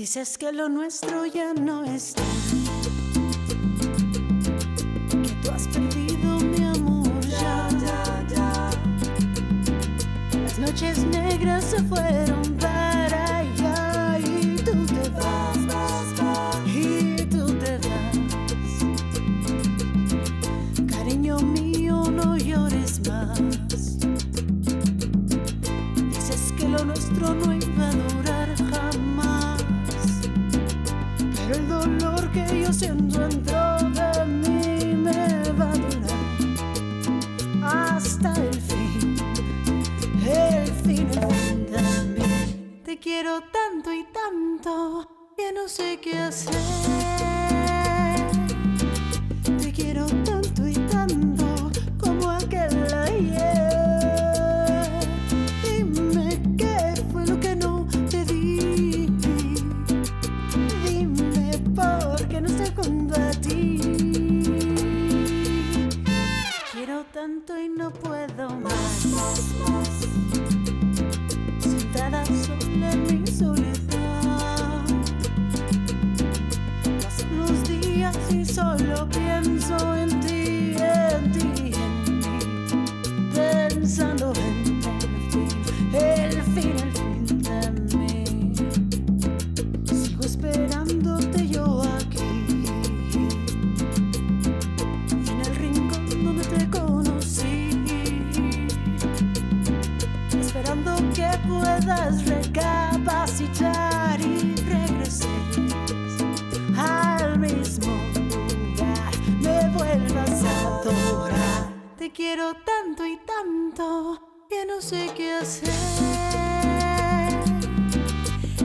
Dices que lo nuestro ya no está, que tú has perdido mi amor ya. Las noches negras se fueron para allá y tú te vas, y tú te vas. Cariño mío, no llores más. Dices que lo nuestro no iba a durar jamás, pero el dolor que yo siento dentro de mí me va a durar hasta el fin, el fin también. Te quiero tanto y tanto que no sé qué hacer. Te quiero tanto y tanto como aquel ayer. Dime qué fue lo que no te di. Dime por qué no estoy junto a ti. Quiero tanto y no puedo más. Sentada sola en mi soledad. Pasan los días y solo pienso en ti, en ti, en mí. Pensando en el fin también. Sigo esperándote yo aquí, en el rincón donde te conocí, esperando que puedas recapacitar y regreses al mismo lugar, me vuelvas a adorar. Te quiero tanto y tanto que no sé qué hacer.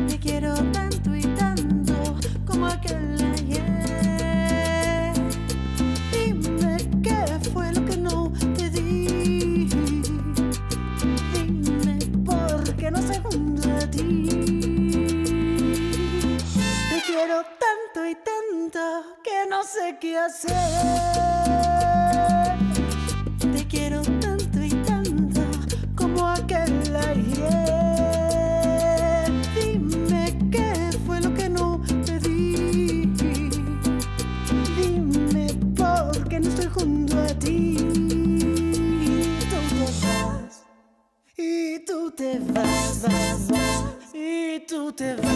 Te quiero tanto y tanto como aquel ayer. Dime qué fue lo que no te di. Dime por qué no se junto a ti. Te quiero tanto y tanto que no sé qué hacer. Te quiero tanto y tanto como aquel ayer. Dime qué fue lo que no te di. Dime por qué no estoy junto a ti. Y tú te vas, y tú te vas.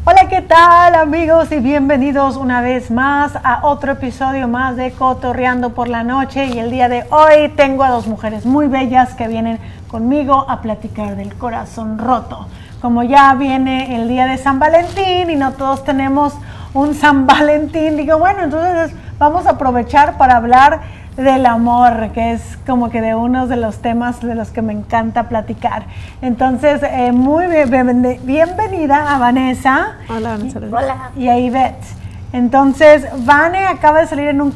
Hola, ¿qué tal amigos? Y bienvenidos una vez más a otro episodio más de Cotorreando por la Noche. Y el día de hoy tengo a dos mujeres muy bellas que vienen conmigo a platicar del corazón roto. Como ya viene el día de San Valentín y no todos tenemos un San Valentín, digo, bueno, entonces vamos a aprovechar para hablar del amor, que es como que de uno de los temas de los que me encanta platicar. Entonces, muy bienvenida a Vanessa. Hola, Vanessa. Hola. Y a Ivette. Entonces, Vane acaba de salir en un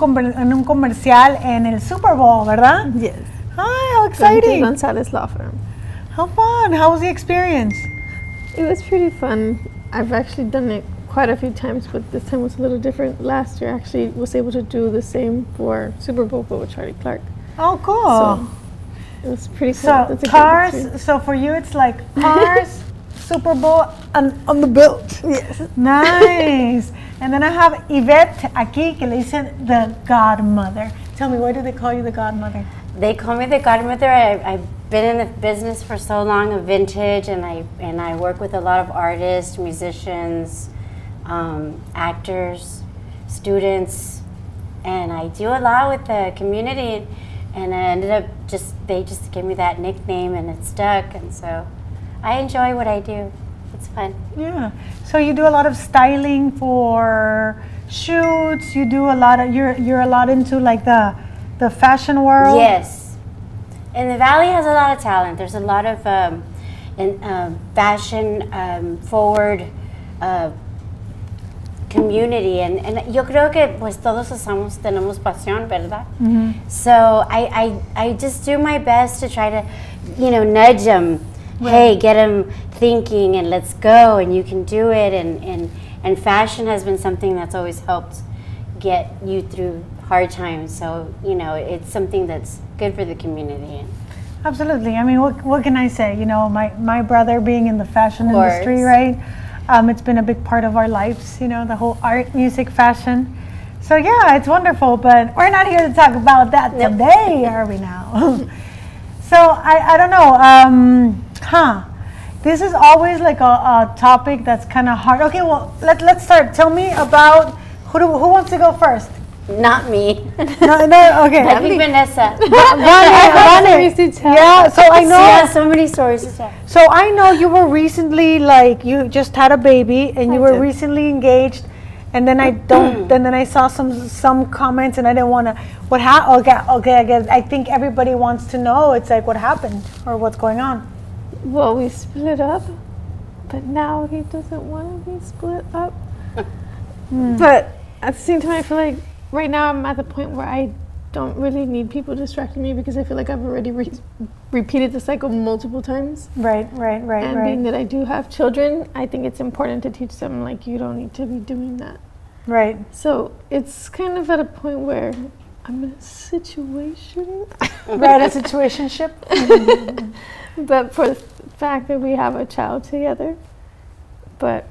comercial en el Super Bowl, ¿verdad? Yes. Hi, how exciting. Gonzalez Law Firm. How fun. How was the experience? It was pretty fun. I've actually done it quite a few times, but this time was a little different. Last year, I actually was able to do the same for Super Bowl, but with Charlie Clark. Oh, cool. So it was pretty cool. So That's a cars, great so for you it's like cars, Super Bowl, and on the build. Yes. Nice. And then I have Yvette aquí, que le dicen the godmother. Tell me, why do they call you the godmother? They call me the godmother. I've been in the business for so long of vintage, and I work with a lot of artists, musicians, actors, students, and I do a lot with the community. And I ended up they just gave me that nickname and it stuck. And so I enjoy what I do. It's fun. Yeah. So you do a lot of styling for shoots. You do a lot of, you're a lot into like the fashion world. Yes. And the Valley has a lot of talent. There's a lot of fashion forward community, and yo creo que pues todos tenemos pasión, ¿verdad? So I just do my best to try to, nudge them. Hey, get them thinking, and let's go, and you can do it. And fashion has been something that's always helped get you through hard times. So it's something that's good for the community. Absolutely. I mean, what can I say? My brother being in the fashion industry, right? It's been a big part of our lives, the whole art, music, fashion. So yeah, it's wonderful, but we're not here to talk about that today, are we now? So I don't know, this is always like a topic that's kind of hard. Okay, well, let's start. Tell me about, who wants to go first? Not me. No, okay. I think Vanessa. Vane. Yeah, so I know. She has so many stories to tell. So I know you were recently, you just had a baby, and you were recently engaged, and then I saw some comments, and I didn't want to. What happened? Okay. I think everybody wants to know. It's like, what happened or what's going on? Well, we split up, but now he doesn't want to be split up. But at the same time, I feel like right now I'm at the point where I don't really need people distracting me, because I feel like I've already repeated the cycle multiple times. Right. And being that I do have children, I think it's important to teach them, you don't need to be doing that. Right. So it's kind of at a point where I'm in a situation. Right, a situationship. But for the fact that we have a child together. But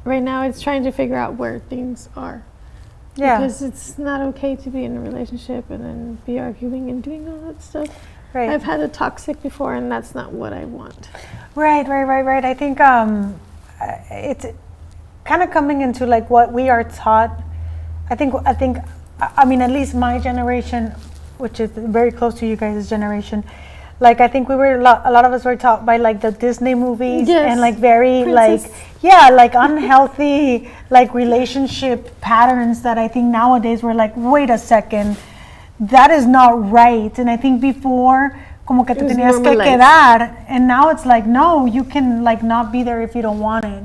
right now it's trying to figure out where things are. Yeah. Because it's not okay to be in a relationship and then be arguing and doing all that stuff. Right. I've had a toxic before, and that's not what I want. Right. I think it's kind of coming into what we are taught. I mean, at least my generation, which is very close to you guys' generation, I think we were a lot of us were taught by the Disney movies. Yes. And very Princess. unhealthy relationship patterns that I think nowadays we're wait a second, that is not right. And I think before como que te tenías que quedar, and now it's no, you can not be there if you don't want it.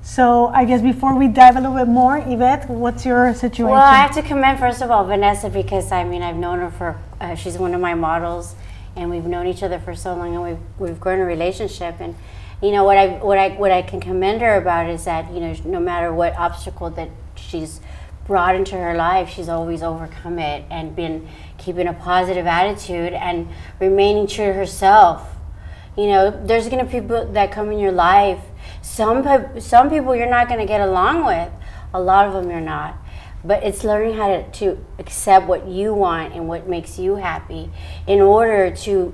So I guess before we dive a little bit more, Yvette, what's your situation? Well, I have to commend first of all Vanessa, because I've known her for she's one of my models, and we've known each other for so long, and we've grown a relationship. And what I can commend her about is that no matter what obstacle that she's brought into her life, she's always overcome it and been keeping a positive attitude and remaining true to herself. There's gonna be people that come in your life. Some people you're not gonna get along with. A lot of them you're not. But it's learning how to accept what you want and what makes you happy, in order to,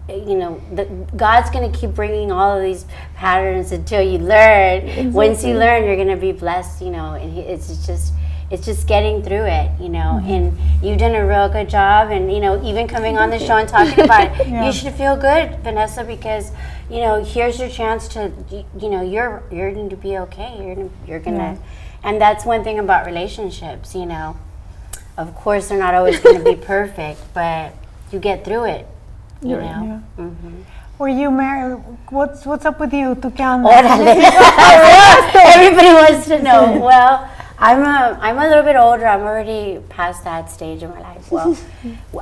God's going to keep bringing all of these patterns until you learn. Exactly. Once you learn, you're going to be blessed, and it's just getting through it, and you've done a real good job. And, even coming on the show and talking about it, you should feel good, Vanessa, because, here's your chance to, you're going to be okay. You're going to... And that's one thing about relationships, Of course, they're not always going to be perfect, but you get through it, you know. Yeah. Mm-hmm. Were you married? What's up with you? ¿Tú qué andas? Everybody wants to know. Well, I'm a little bit older. I'm already past that stage of my life. Well,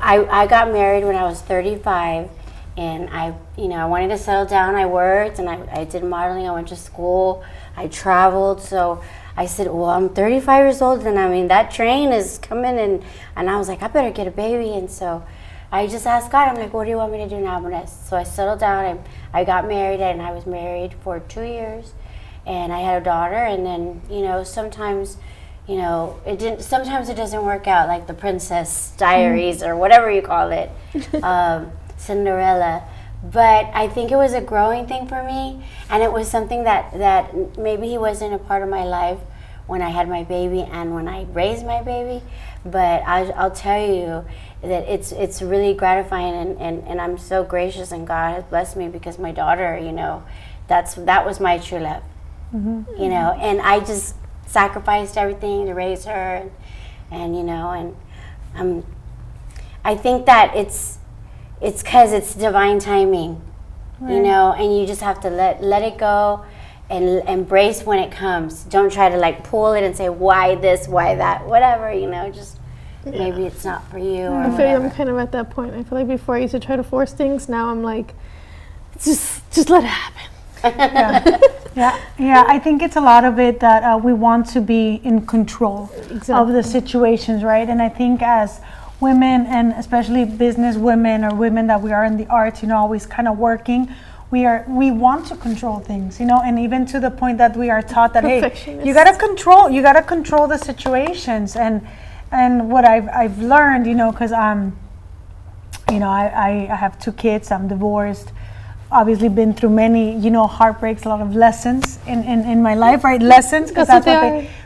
I got married when I was 35, and I wanted to settle down. I worked, and I did modeling. I went to school. I traveled, so I said, well, I'm 35 years old, and that train is coming, and I was like, I better get a baby. And so I just asked God, I'm like, what do you want me to do now, Amores? So I settled down, I got married, and I was married for 2 years, and I had a daughter. And then, sometimes, sometimes it doesn't work out, like the Princess Diaries or whatever you call it, Cinderella. But I think it was a growing thing for me, and it was something that maybe he wasn't a part of my life when I had my baby and when I raised my baby. But I'll tell you that it's really gratifying, and I'm so gracious, and God has blessed me because my daughter, you know, that was my true love. You know, and I just sacrificed everything to raise her, and you know, and I think that it's because it's divine timing, you know, and you just have to let it go and embrace when it comes. Don't try to like pull it and say why this, why that, whatever, you know, just maybe it's not for you. Or I feel whatever. I'm kind of at that point. I feel like before I used to try to force things. Now I'm like, just let it happen. Yeah. I think it's a lot of it that we want to be in control of the situations, right? And I think as women, and especially business women or women that we are in the arts, you know, always kind of working, we want to control things, you know, and even to the point that we are taught that, hey, you gotta control the situations. And what I've learned, you know, because you know, I have 2 kids, I'm divorced, obviously been through many, you know, heartbreaks, a lot of lessons in my life, right? Lessons, because that's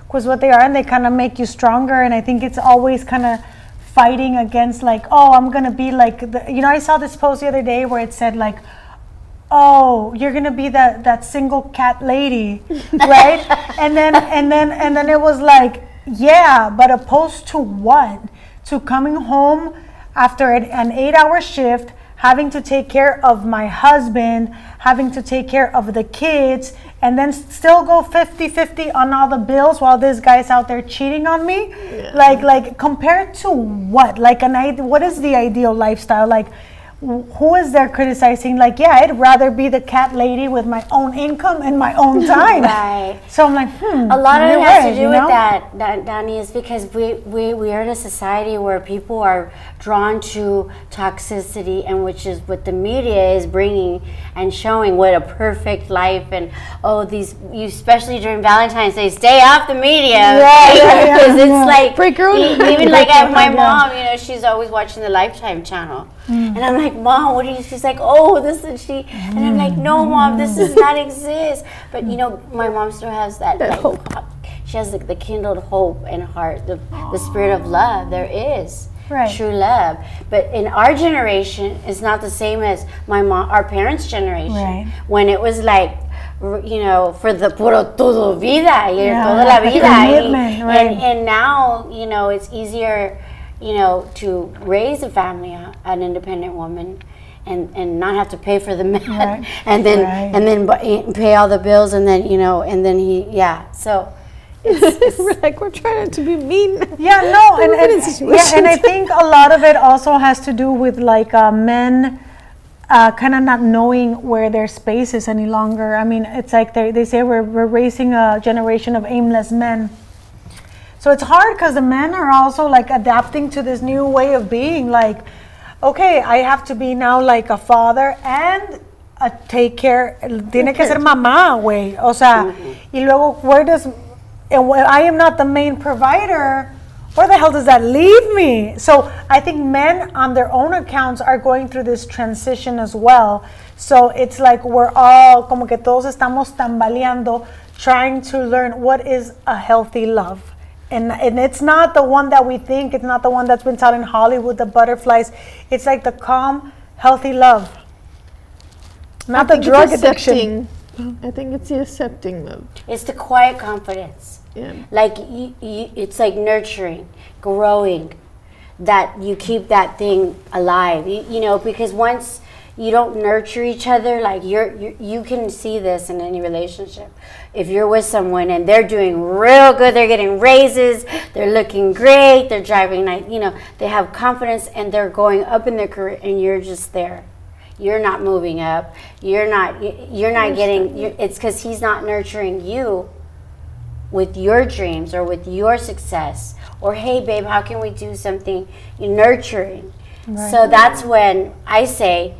what they are, and they kind of make you stronger. And I think it's always kind of fighting against like, oh, I'm gonna be like, you know, I saw this post the other day where it said like, oh, you're gonna be that single cat lady, right? and then it was like, yeah, but opposed to what? To coming home after an 8-hour shift, having to take care of my husband, having to take care of the kids, and then still go 50-50 on all the bills while this guy's out there cheating on me? Yeah. Like compared to what? Like what is the ideal lifestyle? Like, who is there criticizing? Like, yeah, I'd rather be the cat lady with my own income and my own time. Right. So I'm like, a lot of it has to do with that, Danny, is because we are in a society where people are drawn to toxicity, and which is what the media is bringing and showing what a perfect life, and you especially during Valentine's Day, stay off the media. Because it's like, even like my mom, you know, she's always watching the Lifetime channel. And I'm like, Mom, what are you? She's like, oh, this and she. And I'm like, no, Mom, this does not exist. But you know, my mom still has that like, hope. She has the kindled hope and heart, the spirit of love. There is true love. But in our generation, it's not the same as our parents' generation, when it was like, you know, for the puro todo vida, toda la vida. And now, you know, it's easier, you know, to raise a family, an independent woman, and not have to pay for the man, and then pay all the bills, and then, you know, and then so it's we're trying to be mean. And I think a lot of it also has to do with like men kind of not knowing where their space is any longer. I mean, it's like they say we're raising a generation of aimless men. So it's hard because the men are also like adapting to this new way of being. Like, okay, I have to be now like a father and a take care. Tiene que ser mamá, güey. O sea, y luego I am not the main provider. Where the hell does that leave me? So I think men on their own accounts are going through this transition as well. So it's like we're all como que todos estamos tambaleando, trying to learn what is a healthy love. And it's not the one that we think. It's not the one that's been taught in Hollywood, the butterflies. It's like the calm, healthy love. Not the drug addiction. I think it's the accepting love. It's the quiet confidence. Yeah. Like it's like nurturing, growing, that you keep that thing alive. You know, because once you don't nurture each other, like you can see this in any relationship. If you're with someone and they're doing real good, they're getting raises, they're looking great, they're driving nice, you know, they have confidence and they're going up in their career, and you're just there. You're not moving up. You're not getting. It's because he's not nurturing you with your dreams or with your success. Or hey, babe, how can we do something? Nurturing. Right. So that's when I say,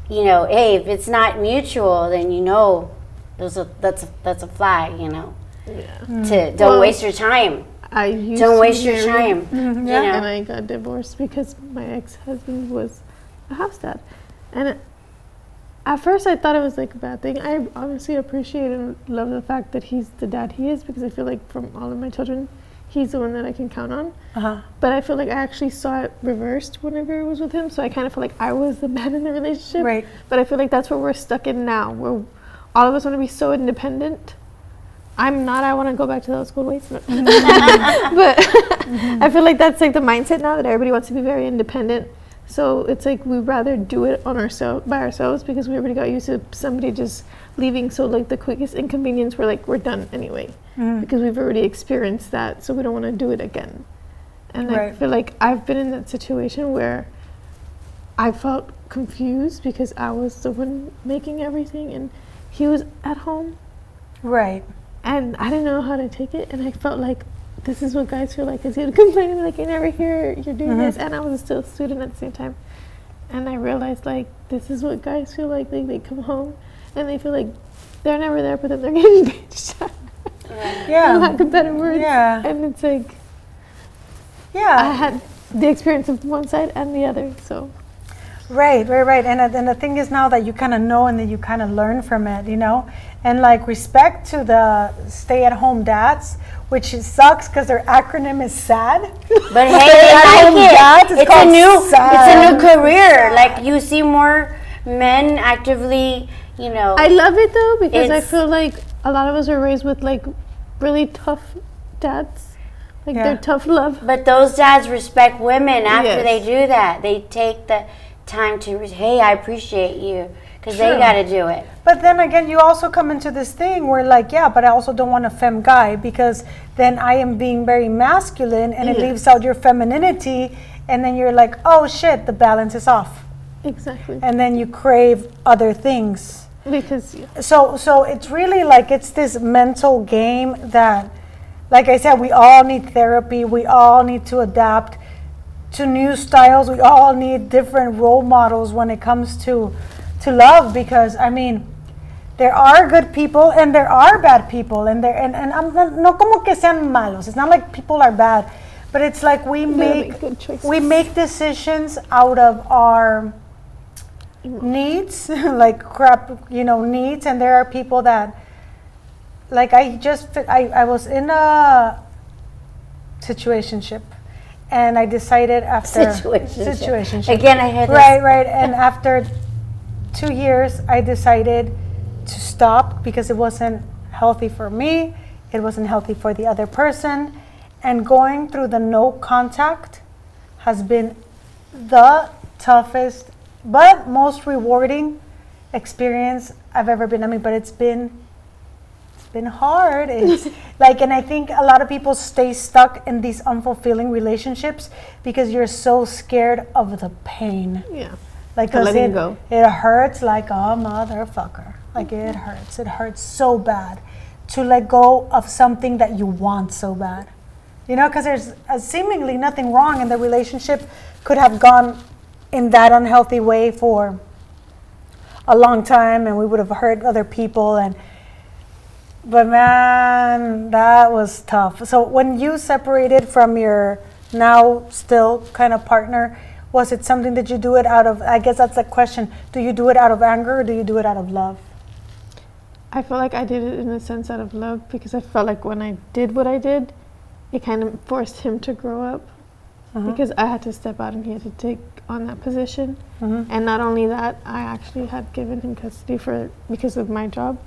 you know, hey, if it's not mutual, then you know, that's a flag, you know. Yeah. Don't waste your time. Don't waste your time. You know? And I got divorced because my ex-husband was a house dad, and At first, I thought it was like a bad thing. I honestly appreciate and love the fact that he's the dad he is, because I feel like from all of my children, he's the one that I can count on. But I feel like I actually saw it reversed whenever it was with him, so I kind of feel like I was the man in the relationship. Right. But I feel like that's what we're stuck in now, where all of us want to be so independent. I'm not. I want to go back to those school ways. But I feel like that's like the mindset now, that everybody wants to be very independent. So it's like we'd rather do it on by ourselves, because we already got used to somebody just leaving. So like the quickest inconvenience, we're done anyway, because we've already experienced that. So we don't want to do it again. And I feel like I've been in that situation where I felt confused because I was the one making everything and he was at home. Right. And I didn't know how to take it. And I felt like, this is what guys feel like, because he would complain to me like, I never hear you're doing this, and I was still a student at the same time. And I realized, like, this is what guys feel like. They come home and they feel like they're never there, but then they're getting bitched at. Yeah. For lack of better words. Yeah. And it's like, yeah, I had the experience of one side and the other, so. Right. And the thing is now that you kind of know and that you kind of learn from it, you know? And like respect to the stay-at-home dads, which sucks because their acronym is SAD. But hey, I like dads, it. It's a new career. Like you see more men actively, you know. I love it though, because I feel like a lot of us are raised with like really tough dads. Like they're tough love. But those dads respect women after they do that. They take the time to, hey, I appreciate you, because they got to do it. But then again, you also come into this thing where like, but I also don't want a femme guy, because then I am being very masculine and it leaves out your femininity, and then you're like, oh shit, the balance is off. Exactly. And then you crave other things. Because So it's really like, it's this mental game that, like I said, we all need therapy. We all need to adapt to new styles. We all need different role models when it comes to love, because I mean, there are good people and there are bad people, and I'm not, no como que sean malos. It's not like people are bad, but it's like we make decisions out of our needs, like needs, and there are people that, like I was in a situationship, and I decided after situationship. Again, I heard right, and after 2 years, I decided to stop because it wasn't healthy for me. It wasn't healthy for the other person, and going through the no contact has been the toughest but most rewarding experience I've ever been. I mean, but it's been hard. It's like, and I think a lot of people stay stuck in these unfulfilling relationships because you're so scared of the pain. Yeah. Like, cause it hurts like a motherfucker. Like it hurts so bad to let go of something that you want so bad. You know, because there's seemingly nothing wrong, and the relationship could have gone in that unhealthy way for a long time, and we would have hurt other people, but man, that was tough. So when you separated from your now still kind of partner, was it something that you do it out of, I guess that's the question, do you do it out of anger or do you do it out of love? I feel like I did it in a sense out of love, because I felt like when I did what I did, it kind of forced him to grow up, because I had to step out and he had to take on that position. And not only that, I actually had given him custody because of my job.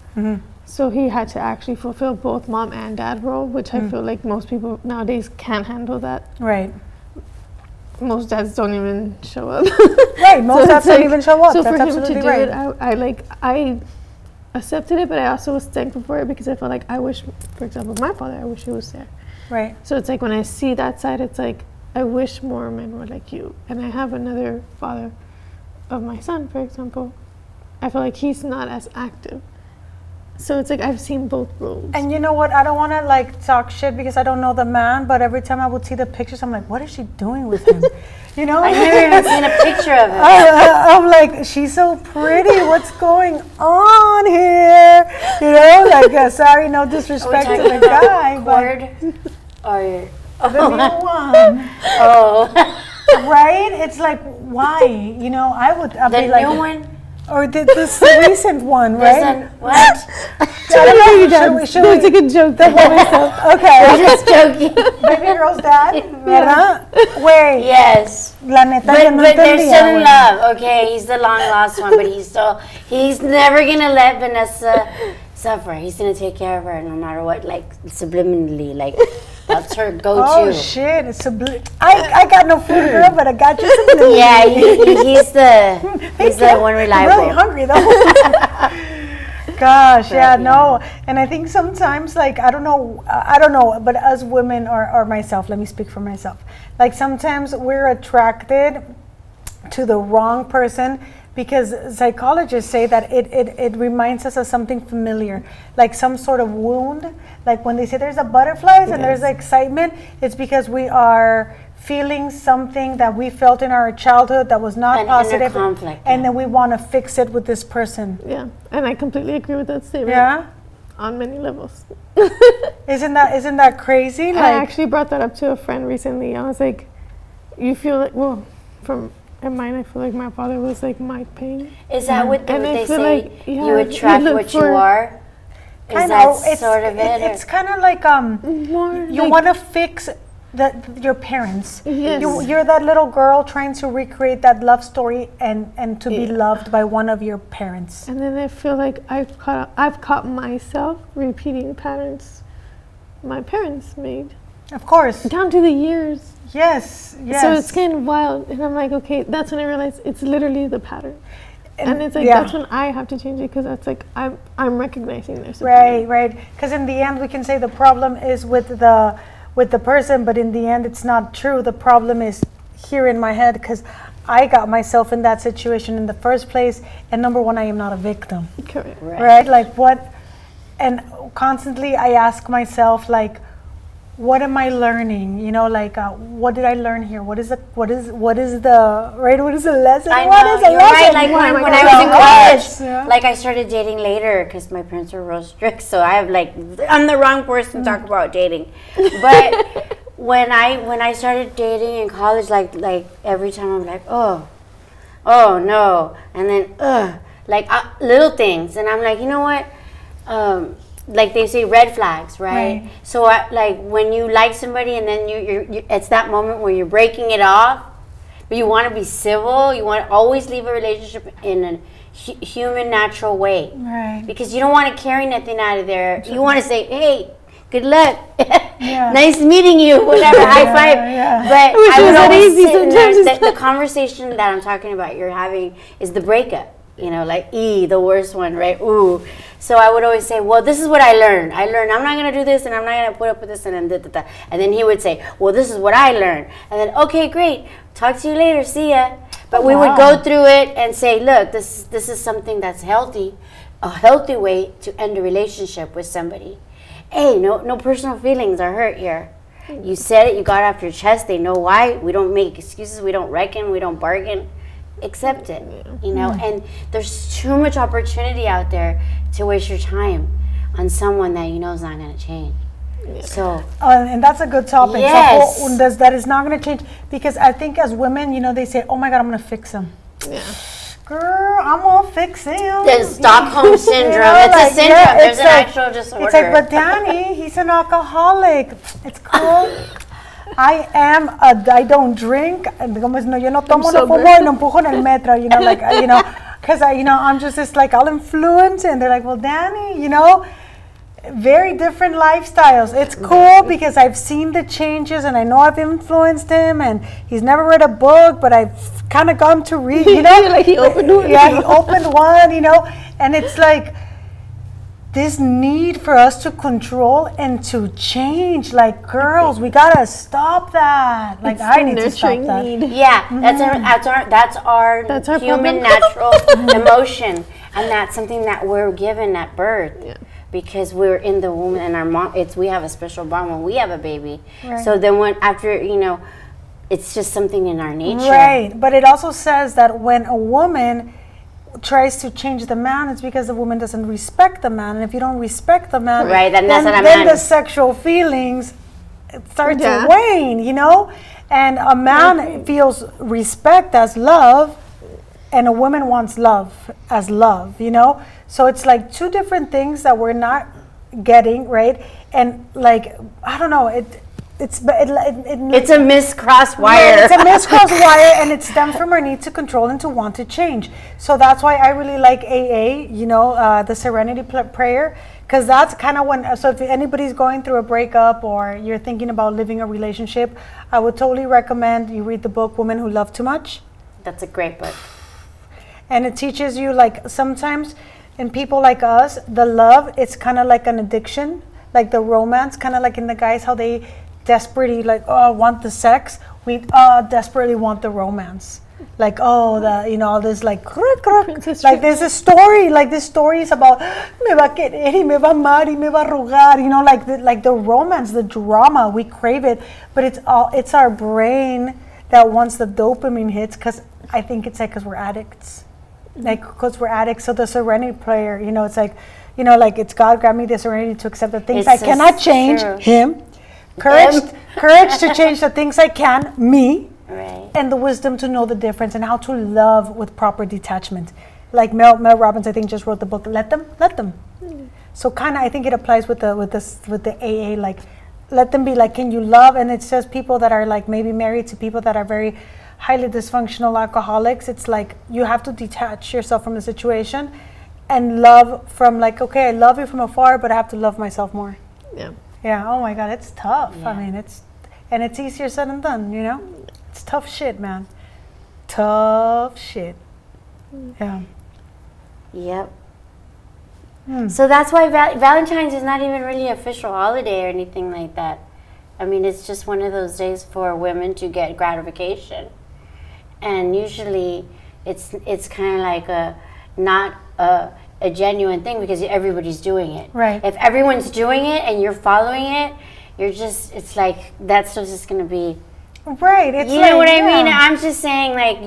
So he had to actually fulfill both mom and dad role, which I feel like most people nowadays can't handle that. Right. Most dads don't even show up. Right, most dads don't even show up. So that's for him to do right. it, I accepted it, but I also was thankful for it, because I felt like I wish, for example, my father, I wish he was there. Right. So it's like when I see that side, it's like, I wish more men were like you. And I have another father of my son, for example. I feel like he's not as active. So it's like I've seen both roles. And you know what? I don't want to like talk shit because I don't know the man, but every time I would see the pictures, I'm like, what is she doing with him? You know? I never even seen a picture of him. I'm like, she's so pretty. What's going on here? You know, like, sorry, no disrespect to the guy, but or the new one. Oh. Right? It's like, why? You know, I'd the be like, new one. Or this recent one, right? What? That's a good joke. Okay. I'm just joking. Baby girl's dad, ¿verdad? Wait. Yes. La neta, yo no But they're entendía, still in güey. love, okay? He's the long lost one, but he's never gonna let Vanessa suffer. He's gonna take care of her no matter what, like subliminally, like that's her go-to. Oh shit! It's I got no food, girl, but I got you some. Yeah, he's the one reliable. I'm really hungry though. Gosh, yeah, no. And I think sometimes, like, I don't know, but as women or myself, let me speak for myself. Like, sometimes we're attracted to the wrong person because psychologists say that it reminds us of something familiar, like some sort of wound. Like when they say there's a butterflies and there's excitement, it's because we are feeling something that we felt in our childhood that was not positive, conflict, and then we want to fix it with this person. Yeah, and I completely agree with that statement. Yeah, on many levels. isn't that crazy? I actually brought that up to a friend recently. I was like, you feel like, well, in mine, I feel like my father was like my pain. Is that what they say? Like, you attract what you are. Is that sort of it? It's kind of like you want to fix your parents. Yes. You're that little girl trying to recreate that love story and to be loved by one of your parents. And then I feel like I've caught myself repeating patterns my parents made. Of course. Down to the years. Yes. So it's kind of wild, and I'm like, okay, that's when I realized it's literally the pattern. And it's like that's when I have to change it because that's like I'm recognizing there's a pattern. Right. Because in the end, we can say the problem is with the person, but in the end, it's not true. The problem is here in my head because I got myself in that situation in the first place. And number one, I am not a victim. Correct. Right? Like what? And constantly, I ask myself, like, what am I learning? You know, like, what did I learn here? What is the lesson? I know, What is the lesson? you're right. Like when I was in college, like I started dating later because my parents were real strict. So I'm the wrong person to talk about dating. But when I started dating in college, like every time I'm like, oh no, and then little things, and I'm like, you know what? Like they say, red flags, right? So like when you like somebody and then you it's that moment where you're breaking it off, but you want to be civil. You want to always leave a relationship in a human, natural way, right? Because you don't want to carry nothing out of there. You want to say, hey, good luck, nice meeting you, whatever, high five. But I would always say the conversation that I'm talking about you're having is the breakup. You know, like the worst one, right? Ooh. So I would always say, well, this is what I learned. I'm not going to do this, and I'm not going to put up with this, and then da. And then he would say, well, this is what I learned. And then, okay, great. Talk to you later. See ya. But we would go through it and say, look, this is something that's healthy, a healthy way to end a relationship with somebody. Hey, no personal feelings are hurt here. You said it. You got it off your chest. They know why. We don't make excuses. We don't reckon. We don't bargain. Accept it, you know, and there's too much opportunity out there to waste your time on someone that you know is not going to change. So, and that's a good topic. Yes. So, that is not going to change because I think as women, you know, they say, oh my God, I'm going to fix him. Yeah. Girl, I'm going to fix him. The Stockholm syndrome. You know, it's a syndrome. There's an like, actual disorder. It's like, but Danny, he's an alcoholic. It's cool. I don't drink. No, yo no tomo, no fumo, y no empujo en el metro. You know, like, you know, because I'm just like, I'll influence. And they're like, well, Danny, you know, very different lifestyles. It's cool because I've seen the changes and I know I've influenced him and he's never read a book, but I've kind of gone to read, you know. Like he opened one. Yeah, he opened one, you know. And it's like, this need for us to control and to change, like girls, we gotta stop that. Like I need to stop that. Need. Yeah, that's our human natural emotion, and that's something that we're given at birth. Yeah. Because we're in the womb and our mom. We have a special bond when we have a baby. Right. So then after it's just something in our nature. Right, but it also says that when a woman tries to change the man, it's because the woman doesn't respect the man, and if you don't respect the man, right, then the sexual feelings start to wane, you know. And a man feels respect as love, and a woman wants love as love, you know? So it's like two different things that we're not getting, right? And like, I don't know, it's a miscrossed wire. Yeah, it's a miscrossed wire, and it stems from our need to control and to want to change. So that's why I really like AA, you know, the Serenity Prayer, because that's kind of when, so if anybody's going through a breakup or you're thinking about living a relationship, I would totally recommend you read the book Women Who Love Too Much. That's a great book. And it teaches you, like, sometimes in people like us, the love, it's kind of like an addiction, like the romance, kind of like in the guys, how they desperately like, oh, want the sex. We desperately want the romance. Like, oh, the, you know, all this like, like there's a story, like this story is about, me va a querer y me va a amar y me va a rogar, you know, like the romance, the drama, we crave it, but it's our brain that wants the dopamine hits, because I think it's like because we're addicts. Like, because we're addicts. So the Serenity Prayer, you know, it's like, you know, like it's God grant me the serenity to accept the things I cannot change, him. Courage to change the things I can, me. Right. And the wisdom to know the difference and how to love with proper detachment. Like Mel Robbins, I think, just wrote the book, Let Them. So kind of, I think it applies with the AA, like, let them be, like, can you love? And it says people that are like maybe married to people that are very highly dysfunctional alcoholics, it's like you have to detach yourself from the situation and love from, like, okay, I love you from afar, but I have to love myself more. Yeah, oh my God, it's tough. Yeah. I mean, it's easier said than done, you know? It's tough shit, man. Tough shit. Yeah. Yep. So that's why Valentine's is not even really an official holiday or anything like that. I mean, it's just one of those days for women to get gratification. And usually it's kind of like not a genuine thing, because everybody's doing it. Right. If everyone's doing it and you're following it, it's like that stuff's just going to be. Right. It's, you like, know what I mean? I'm just saying, like,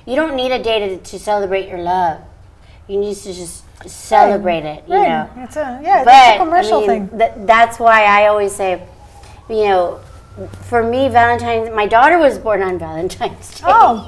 you don't need a day to celebrate your love. You need to just celebrate it, you know. It's a commercial thing. That's why I always say, you know, for me, my daughter was born on Valentine's Day. Oh.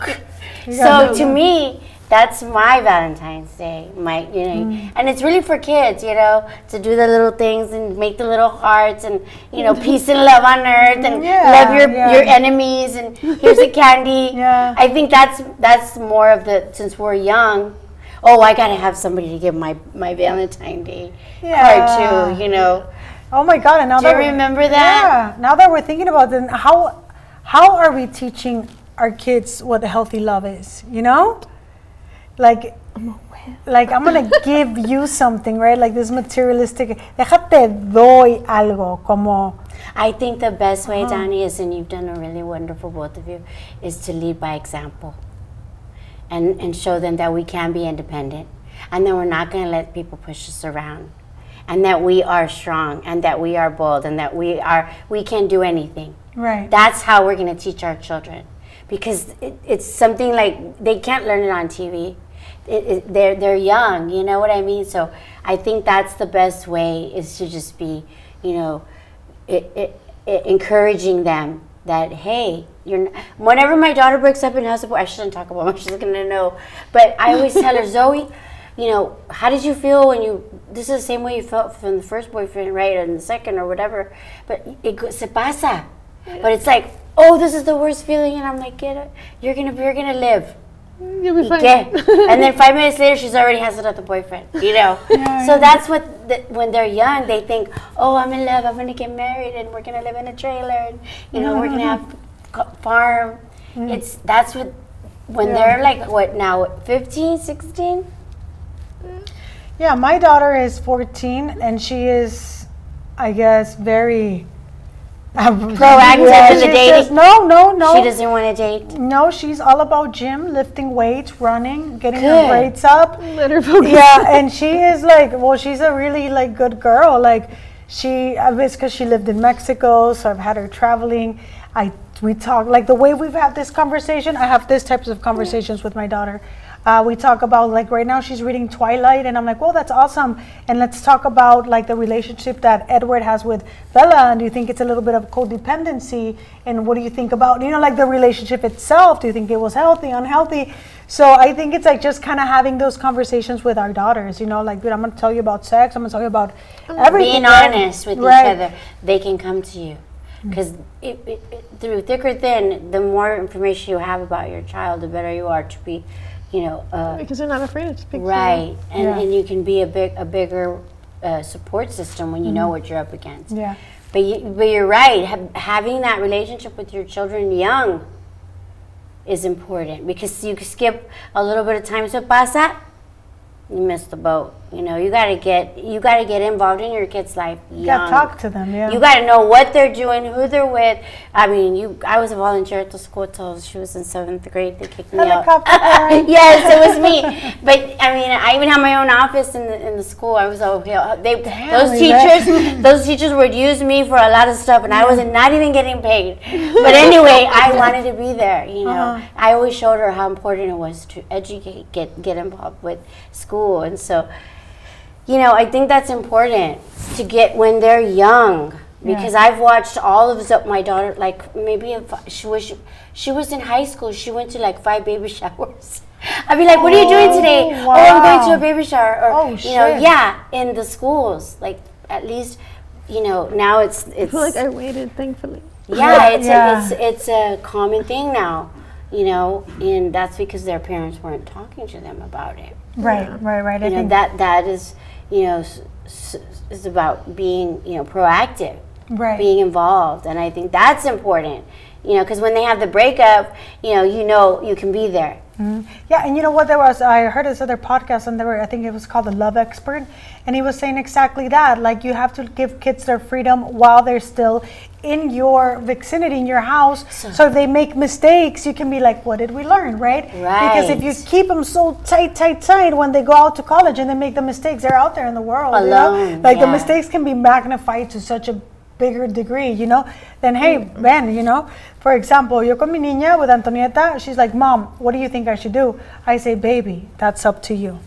So to me, that's my Valentine's Day, and it's really for kids, you know, to do the little things and make the little hearts and, you know, peace and love on earth and love your enemies and here's a candy. I think that's more of since we're young, I gotta have somebody to give my Valentine's Day card to, you know. Oh my God! And now do you remember that? Yeah. Now that we're thinking about it, how are we teaching our kids what a healthy love is? You know, like I'm gonna give you something, right? Like this materialistic. Déjate doy algo, como. I think the best way, Donnie, is, and you've done a really wonderful, both of you, is to lead by example, and show them that we can be independent, and that we're not gonna let people push us around. And that we are strong, and that we are bold, and that we can do anything. Right. That's how we're going to teach our children, because it's something like they can't learn it on TV. They're young, you know what I mean? So I think that's the best way, is to just be, you know, encouraging them that, hey, whenever my daughter breaks up and has support, I shouldn't talk about it, she's going to know. But I always tell her, Zoe, you know, how did you feel when this is the same way you felt from the first boyfriend, right, and the second or whatever, but se pasa. But it's like, this is the worst feeling, and I'm like, get it, you're gonna live. You'll be fine. And then 5 minutes later, she's already has another boyfriend, you know. So that's what, when they're young, they think, I'm in love, I'm gonna get married, and we're gonna live in a trailer, and, you know, we're gonna have farm. That's what, when they're like, what now, 15, 16? Yeah, my daughter is 14, and she is, I guess, very proactive in the dating. No. She doesn't want to date. No, she's all about gym, lifting weights, running, getting her grades up. Let her focus. Yeah, and she is like, she's a really like good girl. Like it's because she lived in Mexico, so I've had her traveling. I we talk, like the way we've had this conversation, I have this types of conversations with my daughter. We talk about, like, right now she's reading Twilight, and I'm like, well, that's awesome. And let's talk about, like, the relationship that Edward has with Bella. And do you think it's a little bit of codependency? And what do you think about, like, the relationship itself? Do you think it was healthy, unhealthy? So I think it's, like, just kind of having those conversations with our daughters, like, dude, I'm going to tell you about sex. I'm going to tell you about everything. Being honest with each other. They can come to you. Because through thick or thin, the more information you have about your child, the better you are to be, because they're not afraid to speak. Right, and you can be a bigger support system when you know what you're up against. Yeah. But you're right. Having that relationship with your children young is important, because you can skip a little bit of time. So pasa, you missed the boat. You gotta get involved in your kid's life young. You gotta talk to them, yeah. You gotta know what they're doing, who they're with. I mean, I was a volunteer at the school until she was in 7th grade. They kicked me out. Yes, it was me. But I mean, I even had my own office in the school. I was those teachers would use me for a lot of stuff, and I was not even getting paid. But anyway, I wanted to be there. I always showed her how important it was to educate, get involved with school, and so. I think that's important to get when they're young, because I've watched all of my daughter, like maybe if she was in high school, she went to like 5 baby showers. I'd be like, what are you doing today? Wow. Oh, I'm going to a baby shower. Or, shit. In the schools, like at least, now it's. I feel like I waited, thankfully. Yeah, it's a common thing now, and that's because their parents weren't talking to them about it. Right. I think that is. Is about being, proactive, being involved, and I think that's important. Because when they have the breakup, you can be there. Mm-hmm. Yeah, and you know what? I heard this other podcast, and I think it was called The Love Expert, and he was saying exactly that. Like, you have to give kids their freedom while they're still in your vicinity, in your house. So if they make mistakes, you can be like, what did we learn, right? Because if you keep them so tight, when they go out to college and they make the mistakes, they're out there in the world. Alone, the mistakes can be magnified to such a bigger degree, then hey, Ben, for example, yo con mi niña with Antonieta, she's like, Mom, what do you think I should do? I say, baby, that's up to you.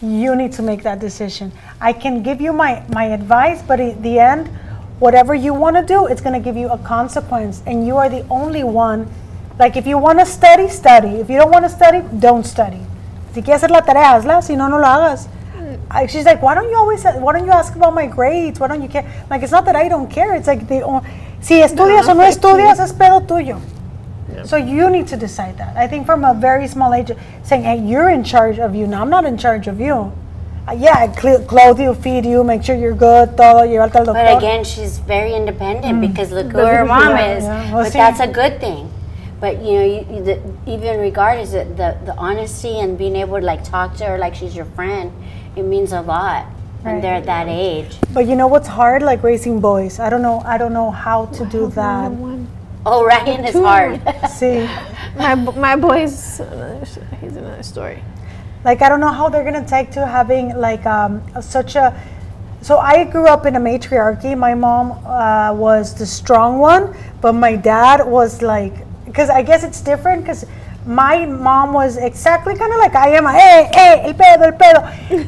You need to make that decision. I can give you my advice, but at the end, whatever you want to do, it's going to give you a consequence, and you are the only one. Like, if you want to study, study. If you don't want to study, don't study. Si quieres hacer la tarea, hazla. Si no, no la hagas. She's like, why don't you ask about my grades? Why don't you care? Like, it's not that I don't care. It's like, si estudias o no estudias, es pedo tuyo. So you need to decide that. I think from a very small age, saying, hey, you're in charge of you. Now, I'm not in charge of you. I clothe you, feed you, make sure you're good, todo, llevarte al doctor. But again, she's very independent because look who her mom is. Well, but that's a good thing. But even regardless, the honesty and being able to talk to her like she's your friend, it means a lot when they're at that age. But you know what's hard? Like raising boys. I don't know how to do that. Oh, Ryan is hard. See, my boy's he's another story. Like, I don't know how they're gonna take to having such a. So I grew up in a matriarchy. My mom was the strong one, but my dad was because I guess it's different because my mom was exactly kind of like I am. El pedo.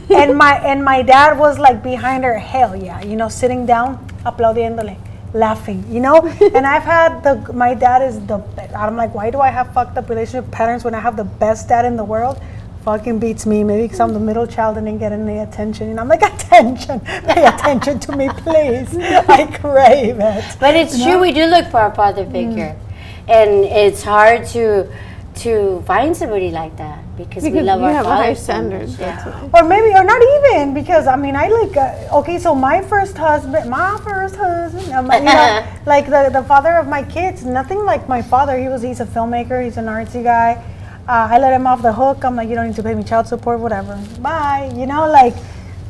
and my dad was behind her. Hell yeah, sitting down, aplaudiéndole, laughing, And I've had my dad is the. I'm like, why do I have fucked up relationship patterns when I have the best dad in the world? Fucking beats me, maybe because I'm the middle child and didn't get any attention. And I'm like, attention, pay attention to me, please. I crave it. But it's true, we do look for a father figure, and it's hard to find somebody like that because we love our father standards. Yeah. Or not even because I okay, so my first husband, the father of my kids, nothing like my father. He's a filmmaker, he's an artsy guy. I let him off the hook. I'm like, you don't need to pay me child support, whatever. Bye.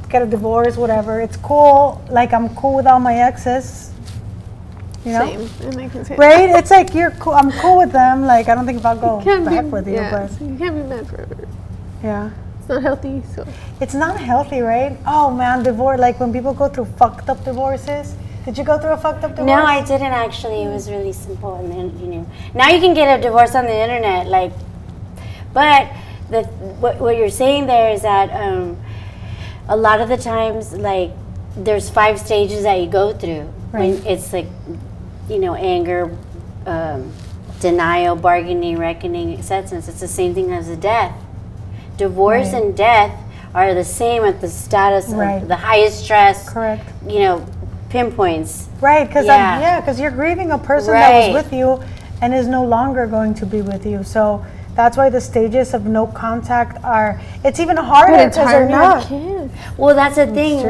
Get a divorce, whatever. It's cool. I'm cool with all my exes. Same. It makes sense. Right? It's like you're cool. I'm cool with them. I don't think if I'll go back with you. Yeah, But you can't be mad forever. Yeah. It's not healthy. So it's not healthy, right? Oh man, divorce. When people go through fucked up divorces, Did you go through a fucked up divorce? No, I didn't actually. It was really simple, and then now you can get a divorce on the internet, like. But what you're saying there is that a lot of the times, like, there's 5 stages that you go through. Right. When it's like, anger, denial, bargaining, reckoning, acceptance. It's the same thing as a death. Divorce and death are the same at the status of the highest stress. Correct. Pinpoints. Right, because you're grieving a person that was with you and is no longer going to be with you. So that's why the stages of no contact it's even harder because they're not. Well, that's the thing.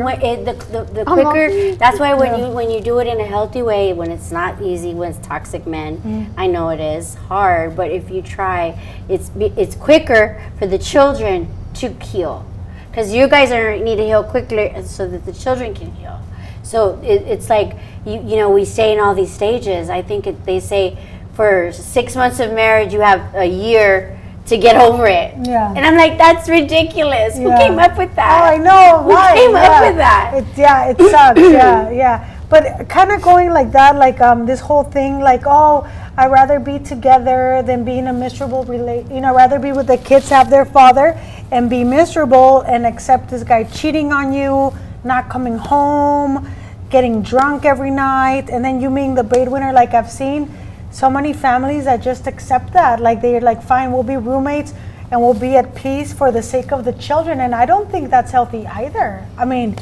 The quicker, that's why when you do it in a healthy way, when it's not easy, when it's toxic men, I know it is hard, but if you try, it's quicker for the children to heal. Because you guys need to heal quickly so that the children can heal. So it's like, we stay in all these stages. I think they say for 6 months of marriage, you have a year to get over it. Yeah. And I'm like, that's ridiculous. Who came up with that? Oh, I know. Who came up with that? It sucks. yeah. But kind of going like that, like this whole thing, like, I'd rather be together than be in a miserable relationship. I'd rather be with the kids, have their father, and be miserable and accept this guy cheating on you, not coming home, getting drunk every night, and then you being the breadwinner. Like, I've seen so many families that just accept that. Like, they're like, fine, we'll be roommates and we'll be at peace for the sake of the children. And I don't think that's healthy either. I mean,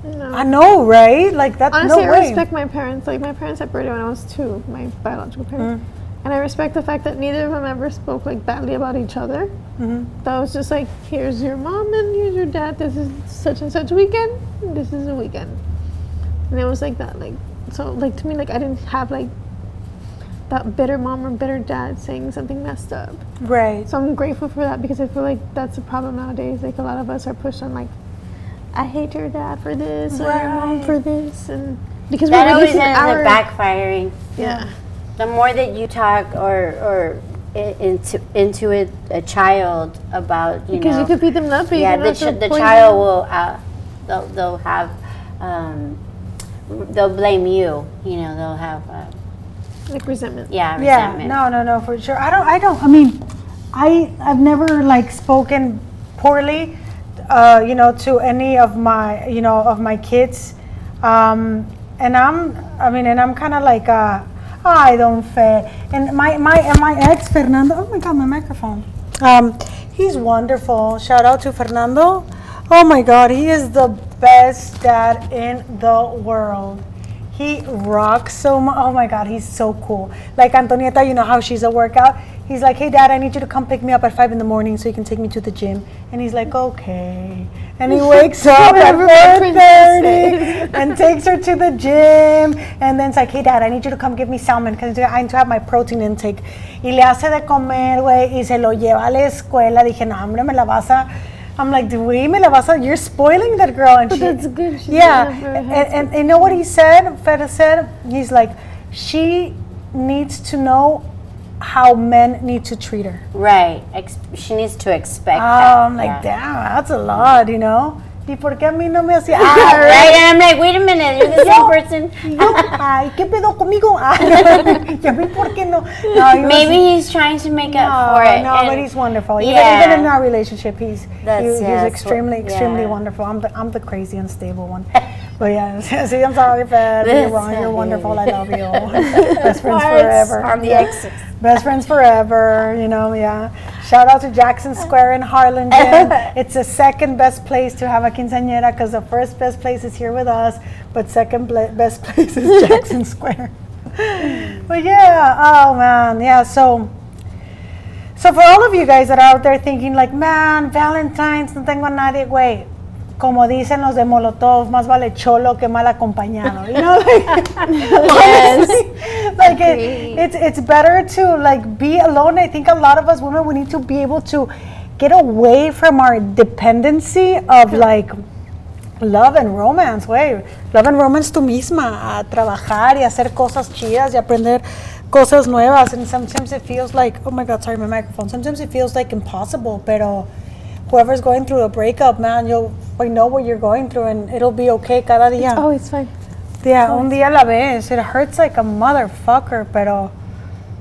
no. I know, right? Like, that's honestly, no way. I respect my parents. Like, my parents separated when I was 2, my biological parents. And I respect the fact that neither of them ever spoke, like, badly about each other. That was just like, here's your mom and here's your dad. This is such and such weekend. This is a weekend. And it was like that. Like, so, like, to me, like, I didn't have, like, that bitter mom or bitter dad saying something messed up. Right. So I'm grateful for that, because I feel like that's a problem nowadays. Like, a lot of us are pushed on, like, I hate your dad for this or your mom for this, and because that always ends up backfiring. Yeah. The more that you talk or into a child about because you could feed them love, but the child will they'll have they'll blame you. They'll have like resentment. Yeah, resentment. No, for sure. I mean, I've never like spoken poorly, to any of my kids, and I'm kind of like I don't fit. And my ex Fernando. Oh my God, my microphone. He's wonderful. Shout out to Fernando. Oh my God, he is the best dad in the world. He rocks so much. Oh my God, he's so cool. Like Antonieta, you know how she's a workout? He's like, hey Dad, I need you to come pick me up at 5 a.m. so you can take me to the gym. And he's like, okay. And he wakes up at 4:30 and takes her to the gym. And then it's like, hey Dad, I need you to come give me salmon because I need to have my protein intake. Y le hace de comer, güey, y se lo lleva a la escuela. Dije, no, hombre, me la vas a... I'm like, you're spoiling that girl. And but that's good. She's and you know what he said? Feta said, he's like, she needs to know how men need to treat her. Right. She needs to expect that. I'm like, damn, that's a lot, ¿Y por qué a mí no me hacía? Right, and I'm like, wait a minute, you're the same person. Ay, ¿qué pedo conmigo? ¿Y a mí por qué no? Maybe he's trying to make up for it. No, but he's wonderful. Even in our relationship, he's extremely wonderful. I'm the crazy, unstable one. But yeah, see, I'm sorry, Fed. You're wrong. You're wonderful. I love you. Best friends forever. I'm the exes. Best friends forever, Shout out to Jackson Square in Harlingen. It's the second best place to have a quinceañera because the first best place is here with us, but second best place is Jackson Square. But yeah, oh man, yeah, so for all of you guys that are out there thinking like, man, Valentine's, no tengo a nadie, güey. Como dicen los de Molotov, más vale cholo que mal acompañado. Honestly, like it's better to like be alone. I think a lot of us women, we need to be able to get away from our dependency of like love and romance. Love and romance tú misma, a trabajar y hacer cosas chidas y aprender cosas nuevas. And sometimes it feels like, oh my God, sorry, my microphone. Sometimes it feels like impossible, pero whoever's going through a breakup, man, I know what you're going through, and it'll be okay cada día. It's always fine. Yeah, un día a la vez. It hurts like a motherfucker, pero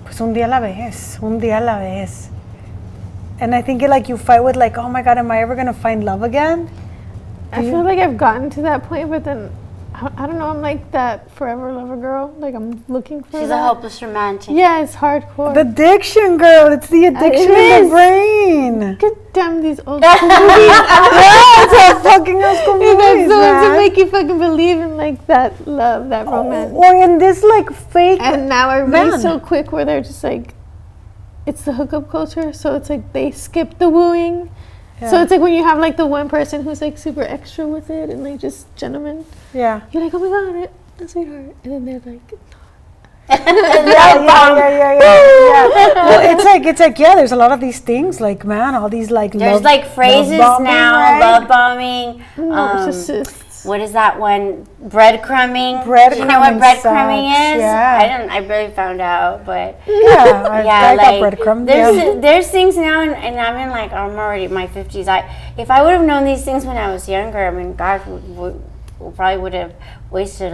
pues un día a la vez. Un día a la vez. And I think like you fight with like, oh my God, am I ever gonna find love again? I feel like I've gotten to that point, but then I don't know. I'm like that forever lover girl. Like I'm looking for. She's that. a hopeless romantic. Yeah, it's hardcore. The addiction, girl. It's the addiction in the brain. God damn these old school movies. It's a fucking old school movies, So to man. make you fucking believe in like that love, that romance. Or in this like fake. And now everybody's man. so quick where they're just like, it's the hookup culture. So it's like they skip the wooing. Yeah. So it's like when you have like the one person who's like super extra with it and like just gentleman. Yeah. You're like, oh my God, sweetheart. And then they're like, Yeah. Well, it's like yeah. There's a lot of these things, like man, all these like. There's love, like phrases love bombing, now, right? love bombing. narcissists. What is that one? Breadcrumbing. Breadcrumbing Do you know what breadcrumbing sucks, is? yeah. I really found out, but Yeah, I got like breadcrumbs. there's things now, and I'm in like I'm already in my 50s. If I would have known these things when I was younger, I mean, God, we probably would have wasted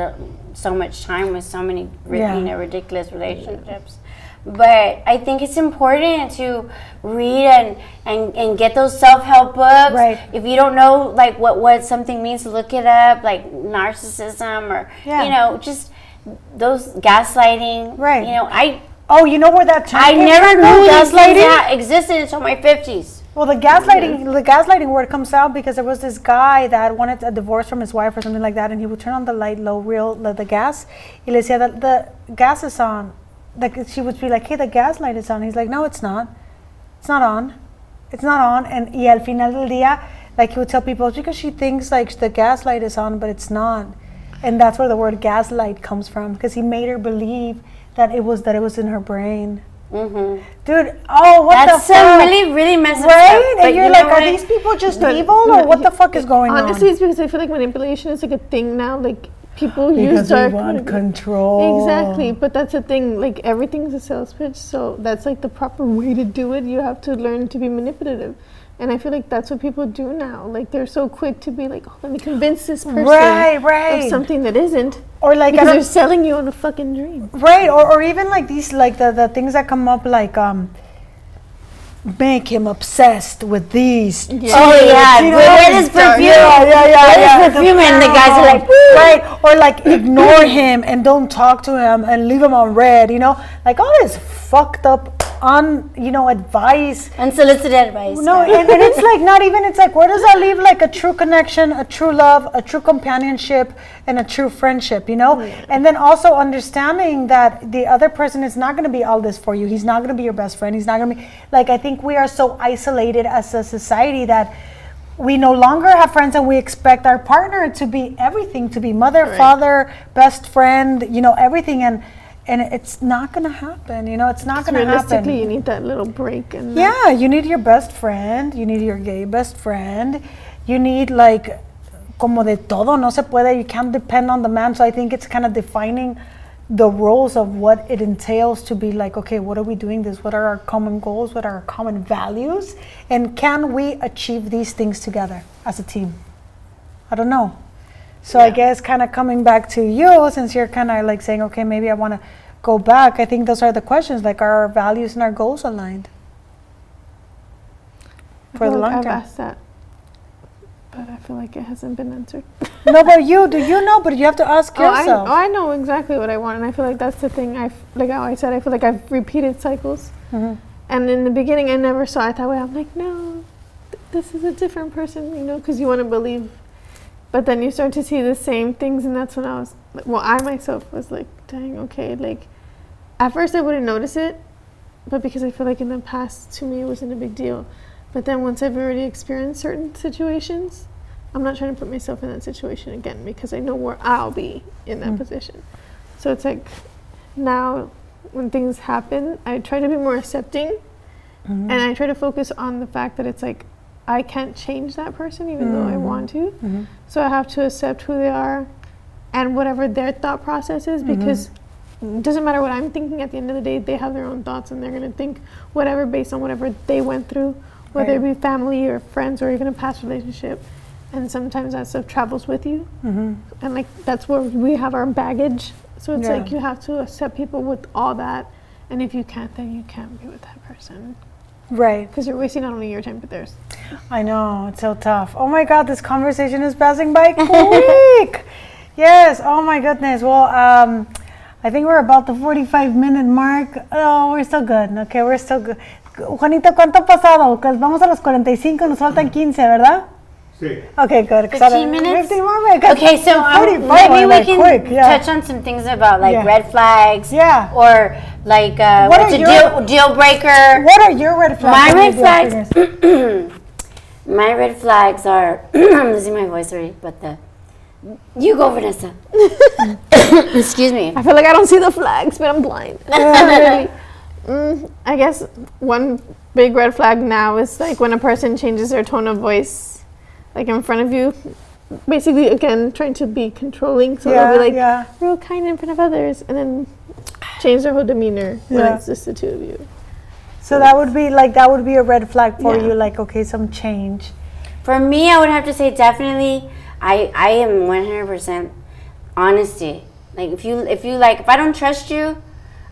so much time with so many ridiculous relationships. But I think it's important to read and get those self-help books. Right. If you don't know like what something means, look it up, like narcissism or just those gaslighting. Right. You know where that term I came never from, knew though? these things existed until my 50s. Well, the gaslighting word comes out because there was this guy that wanted a divorce from his wife or something like that, and he would turn on the light low, the gas. Y le decía that the gas is on. Like she would be like, hey, the gas light is on. He's like, no, it's not. It's not on. It's not on. And y al final del día, like he would tell people, it's because she thinks like the gas light is on, but it's not. And that's where the word gaslight comes from, because he made her believe that it was in her brain. Mm-hmm. Dude, what That's the fuck? really, really messed up. Right? But And you're like, are these people just evil, or what the fuck is going on? Honestly, it's because I feel like manipulation is like a thing now. Like people use Because dark we want control. Exactly, but that's the thing. Like everything's a sales pitch, so that's like the proper way to do it. You have to learn to be manipulative. And I feel like that's what people do now. Like they're so quick to be like, oh, let me convince this person of something that isn't. Or like because they're selling you on a fucking dream. Right, or even like these, like the things that come up, like make him obsessed with these. Yeah. Oh yeah, with his perfume. Yeah. Perfume, and the guys are like, right, or like ignore him and don't talk to him and leave him on red. Like all this fucked up advice, unsolicited advice. No, and it's like not even. It's like, where does that leave like a true connection, a true love, a true companionship, and a true friendship? And then also understanding that the other person is not going to be all this for you. He's not going to be your best friend. He's not going to be like. I think we are so isolated as a society that we no longer have friends, and we expect our partner to be everything, to be mother, father, best friend, everything, and it's not going to happen, it's not going to happen. Realistically, you need that little break. And you need your best friend, you need your gay best friend, you need like, como de todo, no se puede, you can't depend on the man. So I think it's kind of defining the roles of what it entails to be like, okay, what are we doing this? What are our common goals? What are our common values? And can we achieve these things together as a team? I don't know. So I guess kind of coming back to you, since you're kind of like saying, okay, maybe I want to go back. I think those are the questions, like, are our values and our goals aligned for the long term? I've asked that, but I feel like it hasn't been answered. No, but do you know? But you have to ask yourself. I know exactly what I want, and I feel like that's the thing. Like how I said, I feel like I've repeated cycles. Mm-hmm. And in the beginning, I never saw it that way. I'm like, no, this is a different person, because you want to believe. But then you start to see the same things, and that's when I was, I myself was like, dang, okay, like, at first I wouldn't notice it, but because I feel like in the past, to me, it wasn't a big deal. But then once I've already experienced certain situations, I'm not trying to put myself in that situation again, because I know where I'll be in that position. So it's like, now, when things happen, I try to be more accepting, and I try to focus on the fact that it's like, I can't change that person even though I want to. Mm-hmm. So I have to accept who they are and whatever their thought process is, because it doesn't matter what I'm thinking. At the end of the day, they have their own thoughts, and they're going to think whatever based on whatever they went through, whether it be family or friends or even a past relationship. and sometimes that stuff travels with you, and like that's where we have our baggage. So it's like you have to accept people with all that, and if you can't, then you can't be with that person. Right. Because you're wasting not only your time but theirs. I know, it's so tough. Oh my God, this conversation is passing by quick. Yes, oh my goodness. Well, I think we're about the 45-minute mark. Oh, we're still good. Okay, we're still good. Juanito, ¿cuánto ha pasado? Vamos a los 45, nos faltan 15, ¿verdad? Sí. Okay, good. 15 minutes? 15 more minutes. Okay, so 45 maybe we like can quick, touch on some things about like red flags. Yeah. Or like What what's are a your- deal breaker. What are your red flags? My red flags. My red flags are. I'm losing my voice already, but you go, Vanessa. Excuse me. I feel like I don't see the flags, but I'm blind. Really. I guess one big red flag now is like when a person changes their tone of voice, like in front of you. Basically, again, trying to be controlling, so they'll be like real kind in front of others, and then change their whole demeanor when it's just the two of you. So that would be a red flag for you, like, okay, some change. For me, I would have to say definitely. I am 100% honesty. Like if I don't trust you,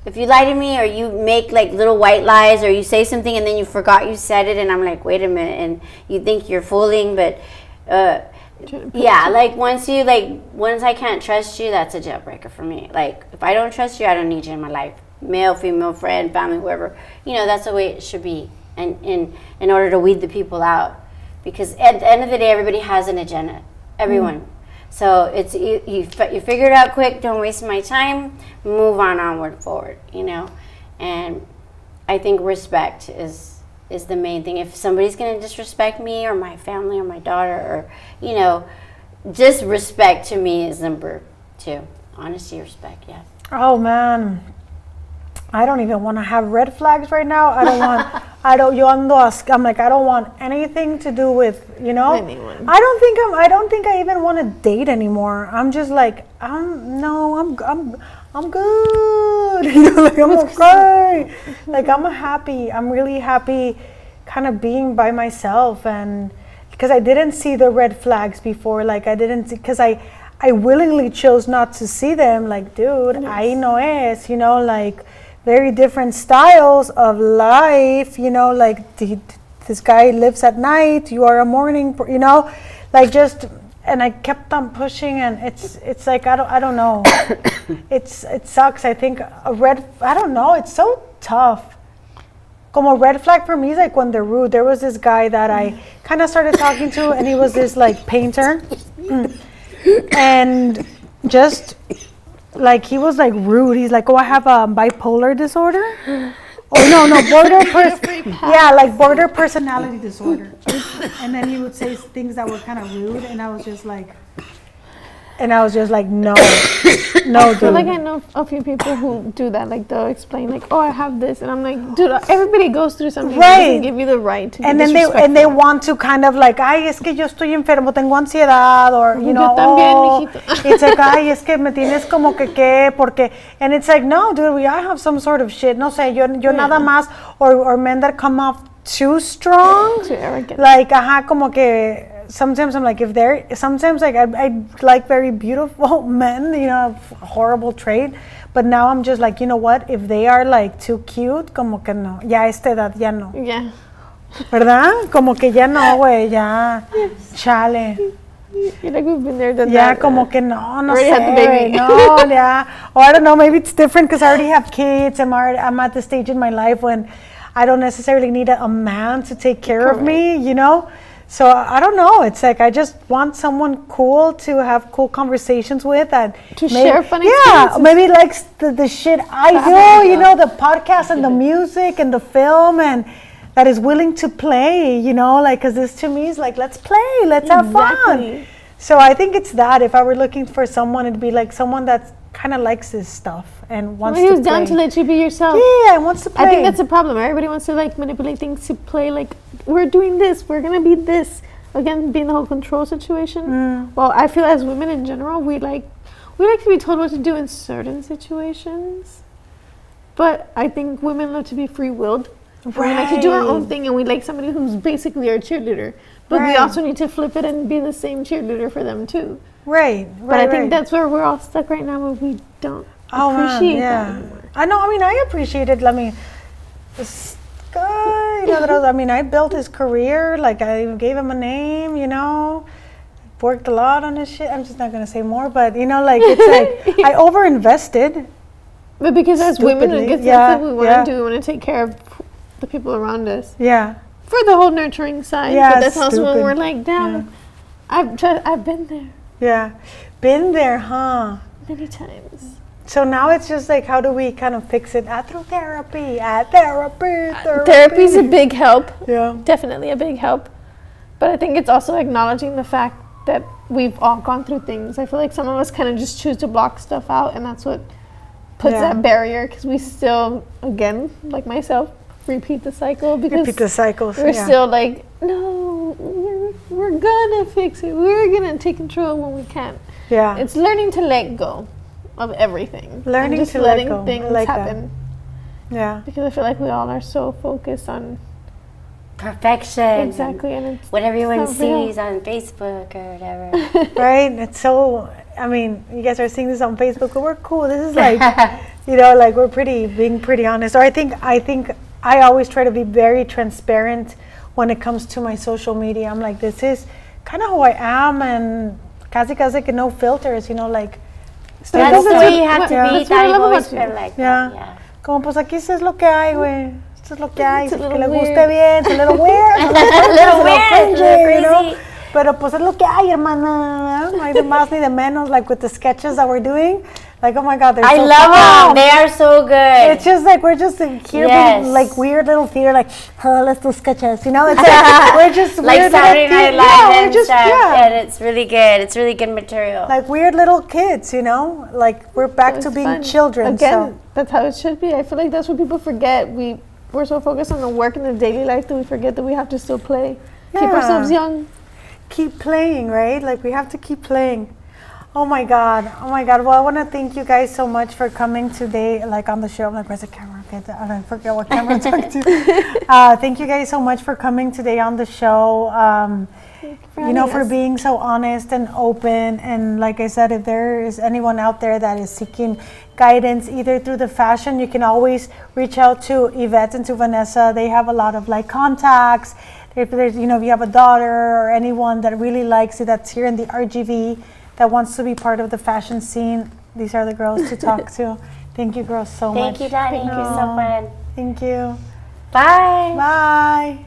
if you lie to me or you make like little white lies or you say something and then you forgot you said it and I'm like, wait a minute, and you think you're fooling, but like once I can't trust you, that's a deal breaker for me. Like if I don't trust you, I don't need you in my life. Male, female, friend, family, whoever. That's the way it should be. And in order to weed the people out. Because at the end of the day, everybody has an agenda. Everyone. So it's you figure it out quick. Don't waste my time. Move onward, forward. And I think respect is the main thing. If somebody's gonna disrespect me or my family or my daughter or just respect to me is number 2. Honesty, respect. Yeah. Oh man, I don't even want to have red flags right now. I don't want. I'm like, I don't want anything to do with anyone. I don't think I even want to date anymore. I'm just like, I'm good. Like I'm okay. Like I'm really happy, kind of being by myself, and because I didn't see the red flags before. Like I didn't because I willingly chose not to see them. Like, dude, ahí no es. Like. Very different styles of life, like this guy lives at night, you are a morning, like just, and I kept on pushing, and it's like I don't know, it sucks. I think I don't know, it's so tough. Como red flag for me is like when they're rude. There was this guy that I kind of started talking to, and he was this like painter, and just. Like he was like rude. He's like, oh, I have a bipolar disorder. Border personality disorder. And then he would say things that were kind of rude, and I was just like, no, I feel like I know a few people who do that. Like they'll explain, like, oh, I have this, and I'm like, dude, everybody goes through something. Right. It doesn't give you the right to. And then they want to kind of like, ay, es que yo estoy enfermo, tengo ansiedad, or it's like, ay, es que me tienes como que porque, and it's like, no, dude, I have some sort of shit. No sé, yo nada más, or men that come off too strong, too arrogant. Like, como que. Sometimes I'm like, sometimes like I like very beautiful men, horrible trait, but now I'm just like, you know what? If they are like too cute, como que no, ya a esta edad ya no. Yeah. ¿Verdad? Como que ya no, güey, ya, chale. You're like, we've been there, done yeah, that. como que no already sé, had the baby. no, yeah. Or I don't know, maybe it's different because I already have kids. I'm at the stage in my life when I don't necessarily need a man to take care of me, So I don't know. It's like I just want someone cool to have cool conversations with, and share funny experiences. Maybe likes the shit I do. The podcast and the music and the film, and that is willing to play. Like because this to me is like let's play, let's have fun. So I think it's that. If I were looking for someone, it'd be like someone that kind of likes this stuff and wants to play. Who's down to let you be yourself. Yeah, wants to play. I think that's a problem. Everybody wants to like manipulate things to play like. We're doing this, we're gonna be this. Again, being the whole control situation. Well, I feel as women in general, we like to be told what to do in certain situations. But I think women love to be free-willed. We like to do our own thing, and we like somebody who's basically our cheerleader. But we also need to flip it and be the same cheerleader for them too. Right. But I think that's where we're all stuck right now, where we don't appreciate that anymore. I know. I mean, I appreciate it. I mean, this guy, I built his career. Like, I gave him a name, worked a lot on his shit. I'm just not going to say more, but, it's like I over-invested. But because as women, I guess that's what we want to do. We want to take care of the people around us. Yeah. For the whole nurturing side. Yeah, but that's also when we're like, damn, I've been there. Yeah. Been there, huh? Many times. So now it's just like, how do we kind of fix it? Through therapy. Therapy. Therapy's a big help. Yeah. Definitely a big help. But I think it's also acknowledging the fact that we've all gone through things. I feel like some of us kind of just choose to block stuff out, and that's what puts that barrier, because we still, again, like myself, repeat the cycle, because we're still like, no, we're gonna fix it. We're gonna take control when we can. Yeah. It's learning to let go of everything. Learning just to letting let go. things like happen. That. Yeah. Because I feel like we all are so focused on perfection. Exactly, and it's what everyone real. sees on Facebook or whatever. Right? It's so, you guys are seeing this on Facebook, but we're cool. This is like, like we're being pretty honest. Or I think I always try to be very transparent when it comes to my social media. I'm like, this is kind of who I am, and casi no filters, like. That's the way you have to be. That I've always been like that. Yeah. Como pues aquí es lo que hay, güey. Esto es lo que hay. Que le guste bien. It's a little weird. a little weird. Crazy. Pero pues es lo que hay, hermana. No hay de más ni de menos. Like with the sketches that we're doing. Like, oh my God, they're I so love fun. them. They are so good. It's just like, we're just here being like weird little theater, like, let's do sketches, It's like, we're just like weird Saturday Night Live and stuff. Yeah. And it's really good. It's really good material. Like weird little kids, Like, we're back to being children. Again, that's how it should be. I feel like that's what people forget. We're so focused on the work and the daily life that we forget that we have to still play. Yeah. Keep ourselves young. Keep playing, right? Like, we have to keep playing. Oh my God. Well, I want to thank you guys so much for coming today, like on the show. I'm like, where's the camera? Okay, I forget what camera to talk to. Thank you guys so much for coming today on the show. For being so honest and open. And like I said, if there is anyone out there that is seeking guidance, either through the fashion, you can always reach out to Yvette and to Vanessa. They have a lot of contacts. If there's, if you have a daughter or anyone that really likes it, that's here in the RGV, that wants to be part of the fashion scene, these are the girls to talk to. Thank you, girls, so much. Thank you, Danny. You're so fun. Thank you. Bye. Bye.